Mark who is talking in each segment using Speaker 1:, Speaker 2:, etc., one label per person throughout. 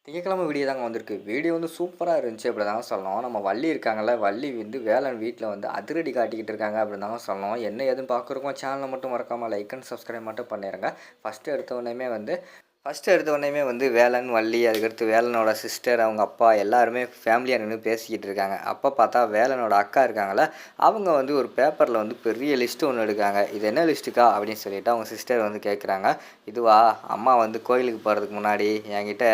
Speaker 1: திங்கட்கிழமை வீடியோ தாங்க வந்திருக்கு. வீடியோ வந்து சூப்பரா இருந்துச்சு அப்படி தாங்க சொல்லணும். நம்ம வள்ளி இருக்காங்கல்ல, வள்ளி வந்து வேலன் வீட்ல வந்து அதிரடி காட்டிக்கிட்டு இருக்காங்க அப்படின்னு தாங்க சொல்லணும். என்ன ஏதுன்னு பார்க்குறக்கும் சேனலை மட்டும் மறக்காம லைக் அண்ட் சப்ஸ்கிரைப் மட்டும் பண்ணிடுங்க. ஃபஸ்ட்டு எடுத்த உடனேயுமே வந்து வேலன், வள்ளி, அதுக்கடுத்து வேலனோட சிஸ்டர், அவங்க அப்பா எல்லாருமே ஃபேமிலியாக நின்று பேசிக்கிட்டு இருக்காங்க. அப்போ பார்த்தா வேலனோட அக்கா இருக்காங்கல்ல, அவங்க வந்து ஒரு பேப்பரில் வந்து பெரிய லிஸ்ட்டு ஒன்று எடுக்காங்க. இது என்ன லிஸ்ட்டுக்கா அப்படின்னு சொல்லிட்டு அவங்க சிஸ்டர் வந்து கேட்குறாங்க. இதுவா, அம்மா வந்து கோயிலுக்கு போகிறதுக்கு முன்னாடி என்கிட்ட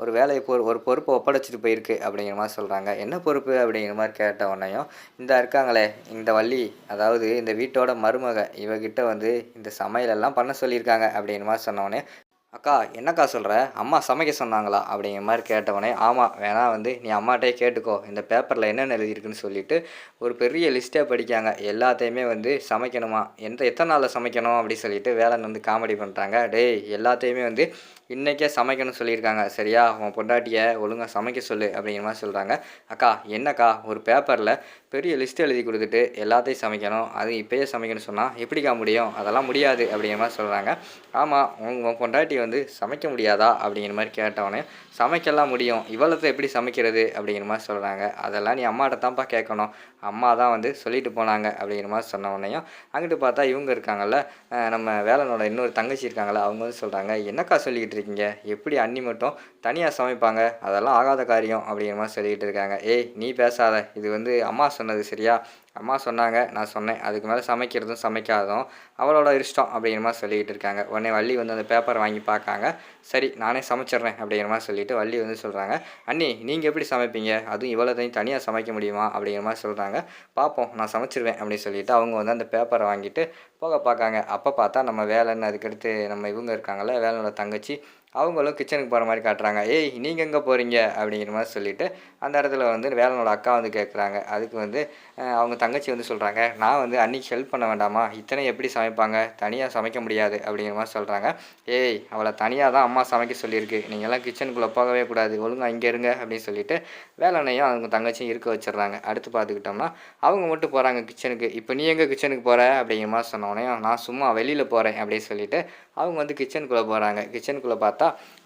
Speaker 1: ஒரு வேலையை ஒரு பொறுப்பை ஒப்படைச்சிட்டு போயிருக்கு அப்படிங்கிற மாதிரி சொல்கிறாங்க. என்ன பொறுப்பு அப்படிங்கிற மாதிரி கேட்ட உடனேயும், இந்த இருக்காங்களே இந்த வள்ளி, அதாவது இந்த வீட்டோட மருமக, இவகிட்ட வந்து இந்த சமையலெல்லாம் பண்ண சொல்லியிருக்காங்க அப்படிங்கிற மாதிரி சொன்னோடனே, அக்கா என்னக்கா சொல்கிற, அம்மா சமைக்க சொன்னாங்களா அப்படிங்கிற மாதிரி கேட்டவொடனே, ஆமாம் வேணா வந்து நீ அம்மாட்டே கேட்டுக்கோ, இந்த பேப்பரில் என்னென்ன எழுதியிருக்குன்னு சொல்லிட்டு ஒரு பெரிய லிஸ்ட்டே படிக்காங்க. எல்லாத்தையுமே வந்து சமைக்கணுமா, எத்தனை நாளில் சமைக்கணும் அப்படின்னு சொல்லிட்டு வேலன் வந்து காமெடி பண்ணுறாங்க. டேய், எல்லாத்தையுமே வந்து இன்றைக்கே சமைக்கணும்னு சொல்லியிருக்காங்க சரியா, உன் பொண்டாட்டியை ஒழுங்காக சமைக்க சொல்லு அப்படிங்கிற மாதிரி சொல்கிறாங்க. அக்கா என்னக்கா, ஒரு பேப்பரில் பெரிய லிஸ்ட் எழுதி கொடுத்துட்டு எல்லாத்தையும் சமைக்கணும், அது இப்போயே சமைக்கணும்னு சொன்னால் எப்படிக்கா முடியும், அதெல்லாம் முடியாது அப்படிங்கிற மாதிரி சொல்கிறாங்க. ஆமாம், உன் பொண்டாட்டி வந்து சமைக்க முடியாதா அப்படிங்கிற மாதிரி கேட்டவொடனே, சமைக்கலாம் முடியும், இவ்வளோத்தை எப்படி சமைக்கிறது அப்படிங்கிற மாதிரி சொல்கிறாங்க. அதெல்லாம் நீ அம்மாட்ட தான்ப்பா கேட்கணும், அம்மா தான் வந்து சொல்லிட்டு போனாங்க அப்படிங்கிற மாதிரி சொன்ன உடனேயும், அங்கிட்டு பார்த்தா இவங்க இருக்காங்கல்ல, நம்ம வேலனோட இன்னொரு தங்கச்சி இருக்காங்கள்ல, அவங்க வந்து சொல்கிறாங்க. என்னக்கா சொல்லிக்கிட்டு இருக்கீங்க, எப்படி அண்ணி மட்டும் தனியாக சமைப்பாங்க, அதெல்லாம் ஆகாத காரியம் அப்படிங்கிற மாதிரி சொல்லிக்கிட்டு இருக்காங்க. ஏய் நீ பேசாத, இது வந்து அம்மா சொன்னது சரியா, அம்மா சொன்னாங்க, நான் சொன்னேன், அதுக்கு மேலே சமைக்கிறதும் சமைக்காததும் அவளோட இஷ்டம் அப்படிங்கிற மாதிரி சொல்லிக்கிட்டு இருக்காங்க. உடனே வள்ளி வந்து அந்த பேப்பரை வாங்கி பார்க்காங்க. சரி நானே சமைச்சிட்றேன் அப்படிங்கிற மாதிரி சொல்லிவிட்டு வள்ளி வந்து சொல்கிறாங்க. அண்ணி நீங்கள் எப்படி சமைப்பீங்க, அதுவும் இவ்வளோத்தையும் தனியாக சமைக்க முடியுமா அப்படிங்கிற மாதிரி சொல்கிறாங்க. பார்ப்போம், நான் சமைச்சிருவேன் அப்படின்னு சொல்லிவிட்டு அவங்க வந்து அந்த பேப்பரை வாங்கிட்டு போக பார்க்காங்க. அப்போ பார்த்தா நம்ம வேலன், அதுக்கடுத்து நம்ம இவங்க இருக்காங்கள்ல வேலனோட தங்கச்சி, அவங்களும் கிச்சனுக்கு போகிற மாதிரி காட்டுறாங்க. ஏய் நீங்கள் எங்கே போகிறீங்க அப்படிங்கிற மாதிரி சொல்லிவிட்டு அந்த இடத்துல வந்து வேலனோட அக்கா வந்து கேட்குறாங்க. அதுக்கு வந்து அவங்க தங்கச்சி வந்து சொல்கிறாங்க, நான் வந்து அன்றைக்கி ஹெல்ப் பண்ண வேண்டாமா, இத்தனை எப்படி சமைப்பாங்க, தனியாக சமைக்க முடியாது அப்படிங்கிற மாதிரி சொல்கிறாங்க. ஏய் அவளை தனியாக தான் அம்மா சமைக்க சொல்லியிருக்கு, நீங்கள்லாம் கிச்சனுக்குள்ளே போகவே கூடாது, ஒழுங்காக இங்கே இருங்க அப்படின்னு சொல்லிட்டு வேலனையும் அவங்க தங்கச்சியும் இருக்க வச்சிடுறாங்க. அடுத்து பார்த்துக்கிட்டோம்னா அவங்க மட்டும் போகிறாங்க கிச்சனுக்கு. இப்போ நீ எங்கே கிச்சனுக்கு போகிற அப்படிங்கிற மாதிரி சொன்னோடனே, நான் சும்மா வெளியில் போகிறேன் அப்படின்னு சொல்லிட்டு அவங்க வந்து கிச்சனுக்குள்ளே போகிறாங்க. கிச்சனுக்குள்ளே பார்த்தா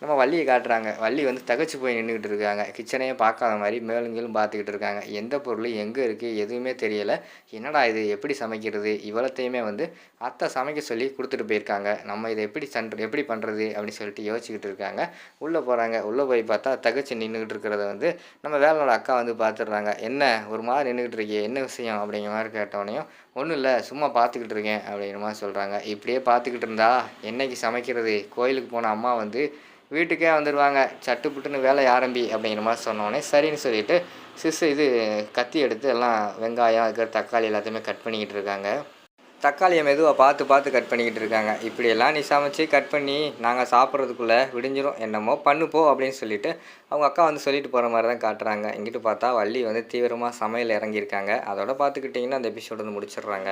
Speaker 1: நம்ம வள்ளியை காட்டுறாங்க. வள்ளி வந்து தகச்சு போய் நின்றுக்கிட்டு இருக்காங்க. கிச்சனையே பார்க்காத மாதிரி மேலும் பார்த்துக்கிட்டு இருக்காங்க. எந்த பொருள் எங்கே இருக்குது எதுவுமே தெரியலை. என்னடா இது, எப்படி சமைக்கிறது, இவ்வளோத்தையுமே வந்து அத்தை சமைக்க சொல்லி கொடுத்துட்டு போயிருக்காங்க, நம்ம இதை எப்படி பண்ணுறது அப்படின்னு சொல்லிட்டு யோசிச்சுக்கிட்டு இருக்காங்க. உள்ளே போகிறாங்க. உள்ளே போய் பார்த்தா தகச்சு நின்றுக்கிட்டு இருக்கிறத வந்து நம்ம வேலனோட அக்கா வந்து பார்த்துடுறாங்க. என்ன ஒரு மாதிரி நின்றுக்கிட்டு இருக்கியே, என்ன விஷயம் அப்படிங்கிற மாதிரி கேட்டோடனையும், ஒன்றும் இல்லை சும்மா பார்த்துக்கிட்டு இருக்கேன் அப்படிங்கிற மாதிரி சொல்கிறாங்க. இப்படியே பார்த்துக்கிட்டு இருந்தா என்னைக்கு சமைக்கிறது, கோயிலுக்கு போன அம்மா வந்து வீட்டுக்கே வந்துடுவாங்க, சட்டுப்புட்டுன்னு வேலையை ஆரம்பி அப்படிங்கிற மாதிரி சொன்னோடனே சரின்னு சொல்லிவிட்டு கத்தி எடுத்து எல்லாம் வெங்காயம், அதுக்கு தக்காளி எல்லாத்தையுமே கட் பண்ணிக்கிட்டு இருக்காங்க. தக்காளியை மெதுவாக பார்த்து கட் பண்ணிக்கிட்டு இருக்காங்க. இப்படியெல்லாம் நீ சமைச்சு கட் பண்ணி நாங்கள் சாப்பிட்றதுக்குள்ளே விடிஞ்சிரும், என்னமோ பண்ணுப்போ அப்படின்னு சொல்லிட்டு அவங்க அக்கா வந்து சொல்லிட்டு போகிற மாதிரி தான் காட்டுறாங்க. இங்கிட்டு பார்த்தா வள்ளி வந்து தீவிரமாக சமையல் இறங்கியிருக்காங்க. அதோட பார்த்துக்கிட்டிங்கன்னா அந்த எபிசோடு வந்து முடிச்சிடுறாங்க.